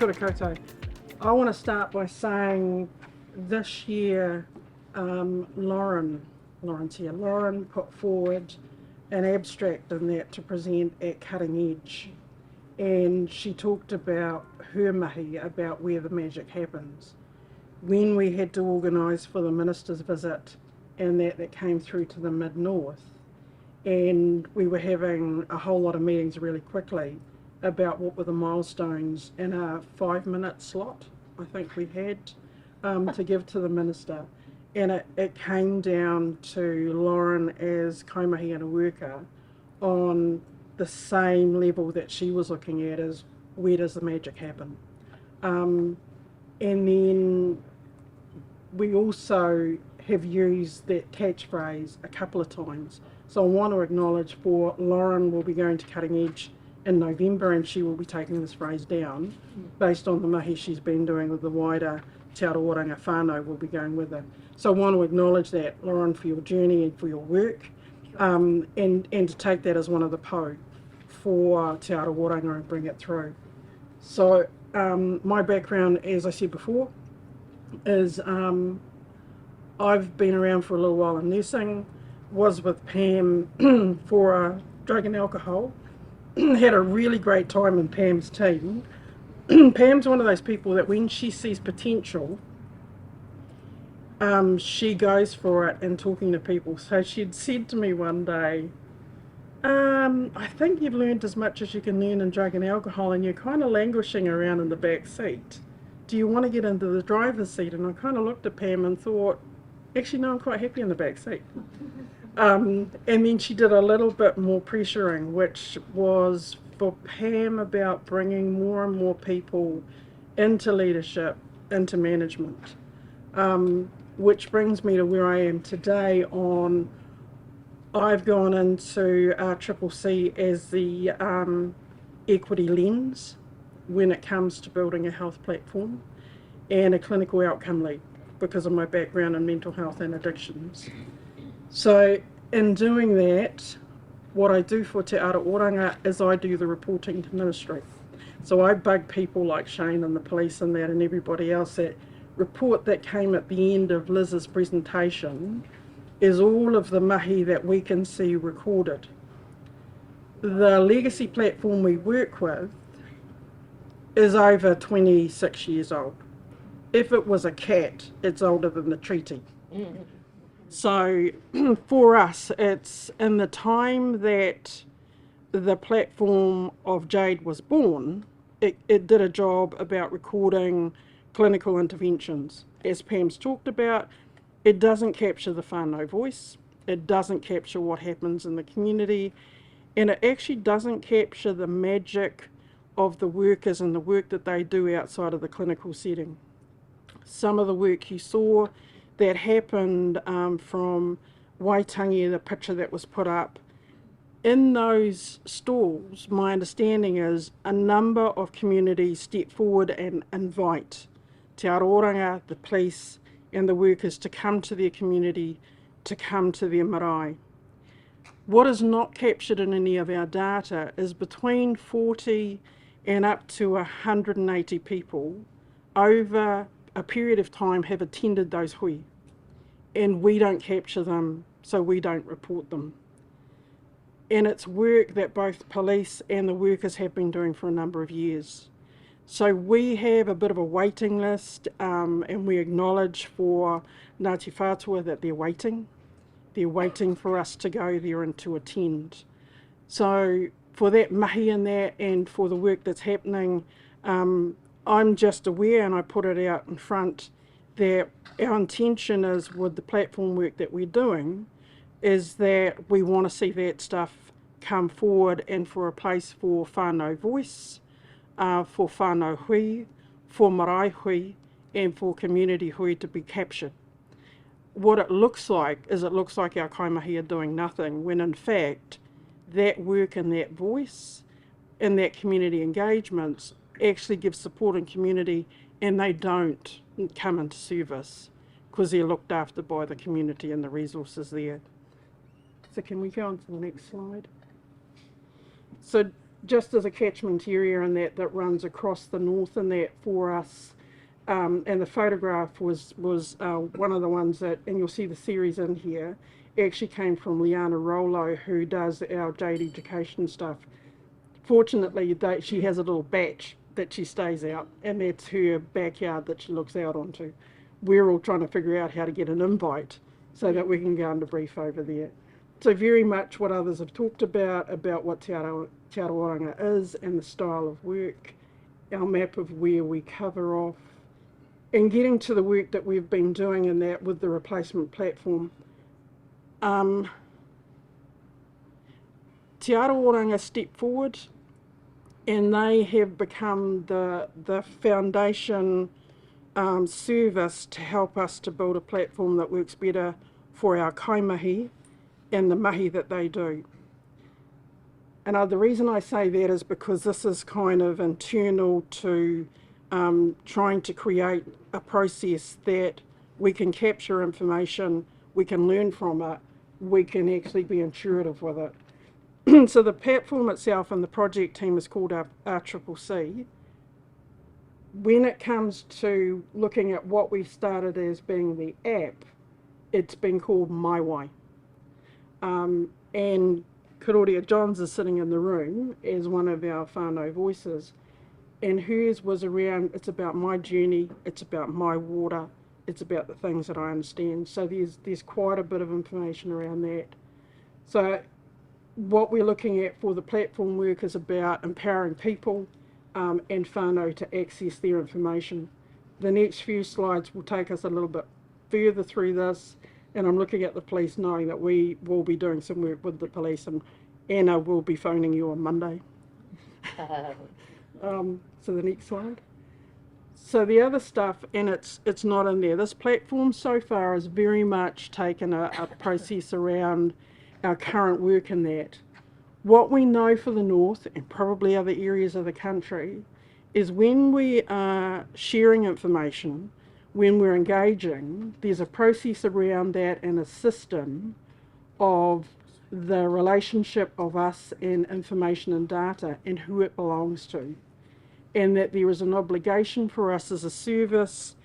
Kia ora koutou. I want to start by saying this year Lauren put forward an abstract in that to present at Cutting Edge, and she talked about her mahi, about where the magic happens. When we had to organise for the minister's visit, and that came through to the mid-north, and we were having a whole lot of meetings really quickly about what were the milestones in a 5-minute slot I think we had to give to the minister. And it came down to Lauren as kaumāhi and a worker on the same level that she was looking at as where does the magic happen. And then we also have used that catchphrase a couple of times. So I want to acknowledge for Lauren will be going to Cutting Edge in November, and she will be taking this phrase down based on the mahi she's been doing with the wider Te Oranga whānau will be going with her. So I want to acknowledge that, Lauren, for your journey and for your work, and to take that as one of the po for Te Oranga and bring it through. So my background, as I said before, is I've been around for a little while in nursing, was with Pam for drug and alcohol, had a really great time in Pam's team. Pam's one of those people that when she sees potential, she goes for it and talking to people. So she'd said to me one day, I think you've learned as much as you can learn in drug and alcohol, and you're kind of languishing around in the back seat. Do you want to get into the driver's seat? And I kind of looked at Pam and thought, actually, no, I'm quite happy in the back seat. And then she did a little bit more pressuring, which was for Pam about bringing more and more people into leadership, into management, which brings me to where I am today on, I've gone into RCCC as the equity lens when it comes to building a health platform and a clinical outcome lead because of my background in mental health and addictions. So in doing that, what I do for Te Oranga is I do the reporting to ministry. So I bug people like Shane and the police and that and everybody else. That report that came at the end of Liz's presentation is all of the mahi that we can see recorded. The legacy platform we work with is over 26 years old. If it was a cat, it's older than the treaty. So for us, it's in the time that the platform of Jade was born, it did a job about recording clinical interventions. As Pam's talked about, it doesn't capture the whānau voice, it doesn't capture what happens in the community, and it actually doesn't capture the magic of the workers and the work that they do outside of the clinical setting. Some of the work you saw that happened from Waitangi, the picture that was put up, in those stalls, my understanding is a number of communities step forward and invite Te Oranga, the police and the workers to come to their community, to come to their marae. What is not captured in any of our data is between 40 and up to 180 people over a period of time have attended those hui, and we don't capture them, so we don't report them. And it's work that both police and the workers have been doing for a number of years. So we have a bit of a waiting list, and we acknowledge for Ngāti Whātua that they're waiting. They're waiting for us to go there and to attend. So for that mahi and that, and for the work that's happening, I'm just aware, and I put it out in front, that our intention is with the platform work that we're doing is that we want to see that stuff come forward and for a place for whānau voice, for whānau hui, for marae hui, and for community hui to be captured. What it looks like is it looks like our kaimahi are doing nothing, when in fact that work and that voice and that community engagements actually give support and community, and they don't come into service because they're looked after by the community and the resources there. So can we go on to the next slide? So just as a catchment area and that runs across the north and that for us. And the photograph was one of the ones that, and you'll see the series in here, actually came from Liana Rolo, who does our Jade Education stuff. Fortunately, she has a little batch that she stays out, and that's her backyard that she looks out onto. We're all trying to figure out how to get an invite so that we can go and debrief over there. So very much what others have talked about what Te Oranga is and the style of work, our map of where we cover off, and getting to the work that we've been doing in that with the replacement platform. Te Oranga stepped forward and they have become the foundation service to help us to build a platform that works better for our kaimahi and the mahi that they do. And the reason I say that is because this is kind of internal to trying to create a process that we can capture information, we can learn from it, we can actually be intuitive with it. So the platform itself and the project team is called RCCC. When it comes to looking at what we started as being the app, it's been called My Way. And Karoria Johns is sitting in the room as one of our whānau voices, and hers was around, it's about my journey, it's about my water, it's about the things that I understand. So there's quite a bit of information around that. So what we're looking at for the platform work is about empowering people and whānau to access their information. The next few slides will take us a little bit further through this, and I'm looking at the police knowing that we will be doing some work with the police, and Anna will be phoning you on Monday. So the next slide. So the other stuff, and it's not in there. This platform so far has very much taken a process around our current work in that. What we know for the north and probably other areas of the country is when we are sharing information, when we're engaging, there's a process around that and a system of the relationship of us and information and data and who it belongs to. And that there is an obligation for us as a service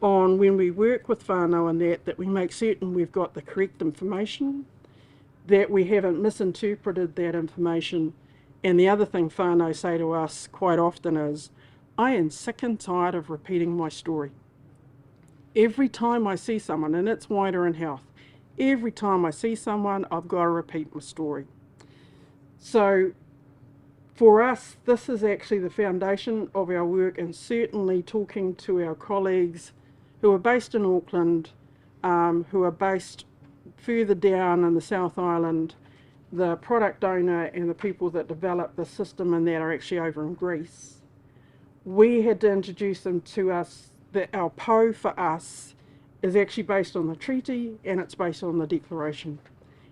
on when we work with whānau and that we make certain we've got the correct information, that we haven't misinterpreted that information. And the other thing whānau say to us quite often is, I am sick and tired of repeating my story. Every time I see someone, and it's wider in health, every time I see someone, I've got to repeat my story. So for us, this is actually the foundation of our work, and certainly talking to our colleagues who are based in Auckland, who are based further down in the South Island, the product owner and the people that develop the system and that are actually over in Greece. We had to introduce them to us that our PO for us is actually based on the treaty and it's based on the declaration.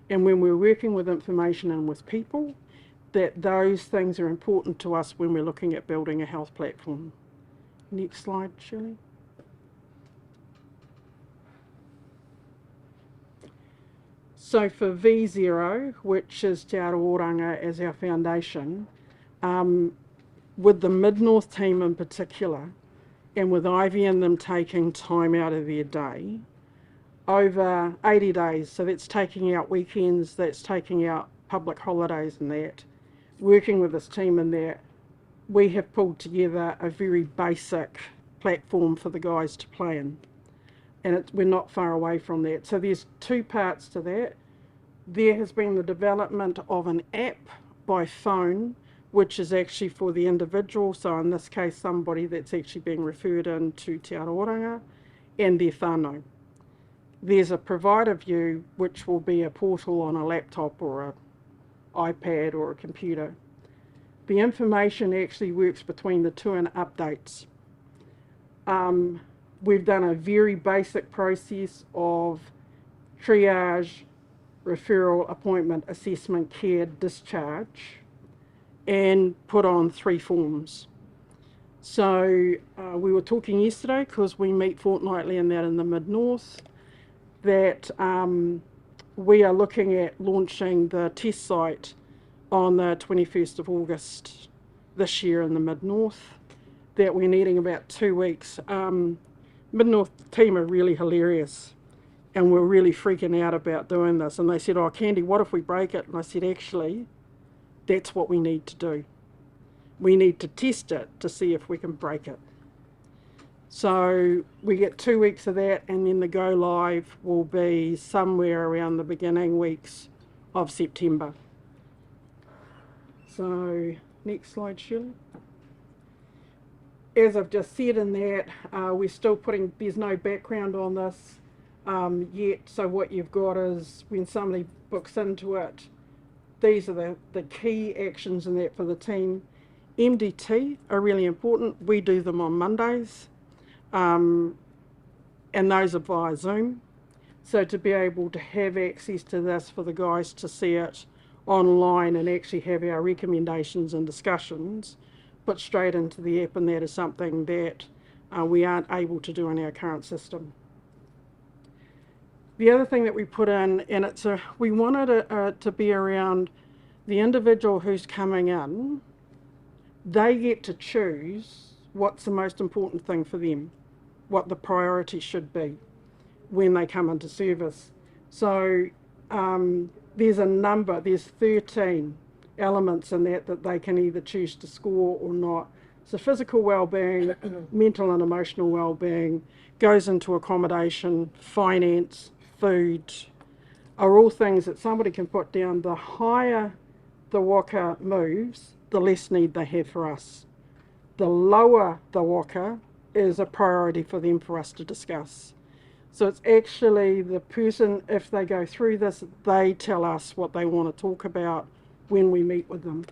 And when we're working with information and with people, that those things are important to us when we're looking at building a health platform. Next slide, Shirley. So for V0, which is Te Oranga as our foundation, with the Mid-North team in particular, and with Ivy and them taking time out of their day, over 80 days, so that's taking out weekends, that's taking out public holidays and that, working with this team in there, we have pulled together a very basic platform for the guys to play in. And we're not far away from that. So there's two parts to that. There has been the development of an app by phone, which is actually for the individual. So in this case, somebody that's actually being referred into Te Oranga and their whānau. There's a provider view, which will be a portal on a laptop or an iPad or a computer. The information actually works between the two and updates. We've done a very basic process of triage, referral, appointment, assessment, care, discharge, and put on 3 forms. So we were talking yesterday, because we meet fortnightly in the Mid-North, that we are looking at launching the test site on the 21st of August this year in the Mid-North, that we're needing about 2 weeks. Mid-North team are really hilarious, and we're really freaking out about doing this. And they said, oh, Candy, what if we break it? And I said, actually, that's what we need to do. We need to test it to see if we can break it. So we get 2 weeks of that, and then the go live will be somewhere around the beginning weeks of September. So next slide, Shirley. As I've just said in that, we're still putting, there's no background on this yet. So what you've got is when somebody books into it, these are the key actions in that for the team. MDT are really important. We do them on Mondays, and those are via Zoom. So to be able to have access to this for the guys to see it online and actually have our recommendations and discussions put straight into the app, and that is something that we aren't able to do in our current system. The other thing that we put in, and we wanted it to be around the individual who's coming in. They get to choose what's the most important thing for them, what the priority should be when they come into service. So there's there's 13 elements in that they can either choose to score or not. So physical well-being, mental and emotional well-being, goes into accommodation, finance, food, are all things that somebody can put down. The higher the waka moves, the less need they have for us. The lower the waka is a priority for them for us to discuss. So it's actually the person, if they go through this, they tell us what they want to talk about when we meet with them.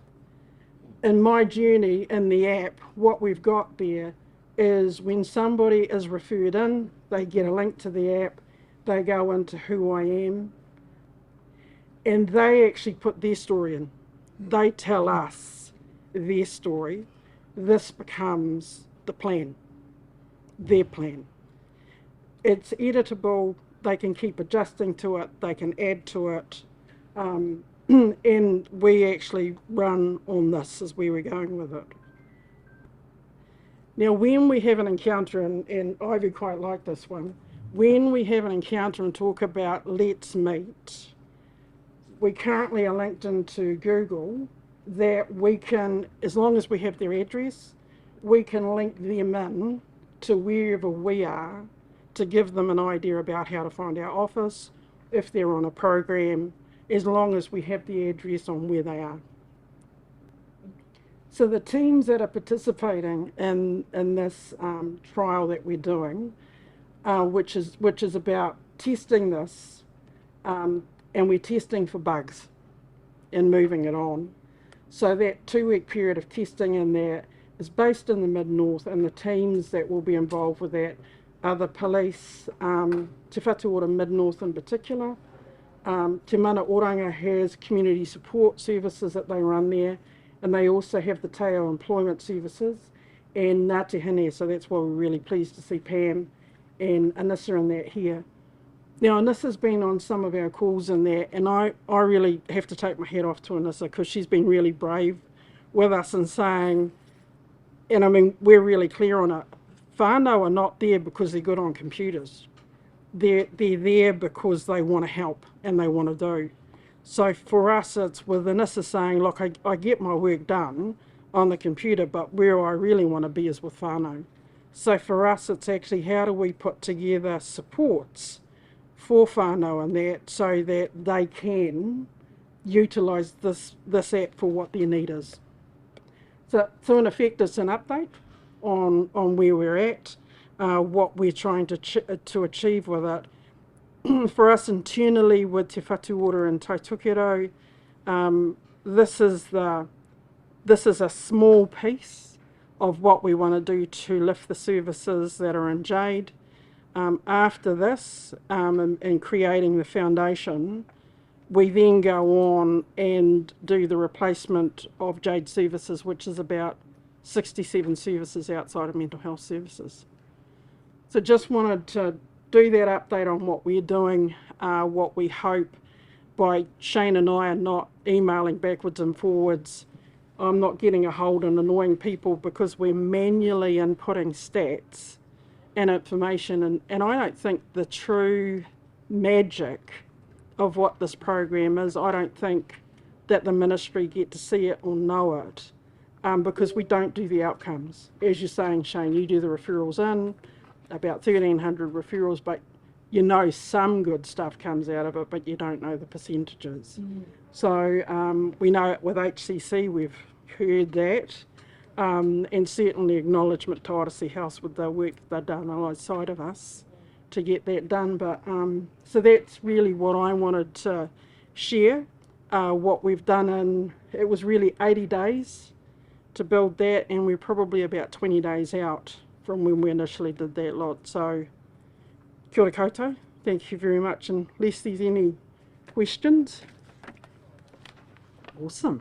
In my journey in the app, what we've got there is when somebody is referred in, they get a link to the app, they go into who I am, and they actually put their story in. They tell us their story. This becomes the plan, their plan. It's editable, they can keep adjusting to it, they can add to it, and we actually run on this as where we're going with it. Now when we have an encounter, and Ivy quite liked this one, when we have an encounter and talk about let's meet, we currently are linked into Google that we can, as long as we have their address, we can link them in to wherever we are to give them an idea about how to find our office, if they're on a program, as long as we have the address on where they are. So the teams that are participating in this trial that we're doing, which is about testing this, and we're testing for bugs and moving it on. So that 2-week period of testing in there is based in the Mid-North, and the teams that will be involved with that are the police, Te Whatu Ora Mid-North in particular. Te Mana Oranga has community support services that they run there, and they also have the Te Ao employment services and Ngāti Hine, so that's why we're really pleased to see Pam and Anissa in that here. Now Anissa's been on some of our calls in there, and I really have to take my hat off to Anissa because she's been really brave with us and saying, and I mean we're really clear on it, whānau are not there because they're good on computers. They're there because they want to help and they want to do. So for us, it's with Anissa saying, look, I get my work done on the computer, but where I really want to be is with whānau. So for us, it's actually how do we put together supports for whānau and that so that they can utilise this app for what their need is. So in effect, it's an update on where we're at, what we're trying to achieve with it. For us internally with Te Whatu Ora and Taitokero, this is a small piece of what we want to do to lift the services that are in Jade. After this, and creating the foundation, we then go on and do the replacement of Jade services, which is about 67 services outside of mental health services. So just wanted to do that update on what we're doing, what we hope by Shane and I are not emailing backwards and forwards, I'm not getting a hold and annoying people because we're manually inputting stats and information. And I don't think the true magic of what this program is, I don't think that the ministry get to see it or know it, because we don't do the outcomes. As you're saying, Shane, you do the referrals in, about 1,300 referrals, but you know some good stuff comes out of it, but you don't know the percentages. So we know it with HCC, we've heard that, and certainly acknowledgement to Odyssey House with the work they've done alongside of us to get that done. But so that's really what I wanted to share, what we've done in, it was really 80 days to build that, and we're probably about 20 days out from when we initially did that lot. So kia ora koutou, thank you very much, unless there's any questions. Awesome.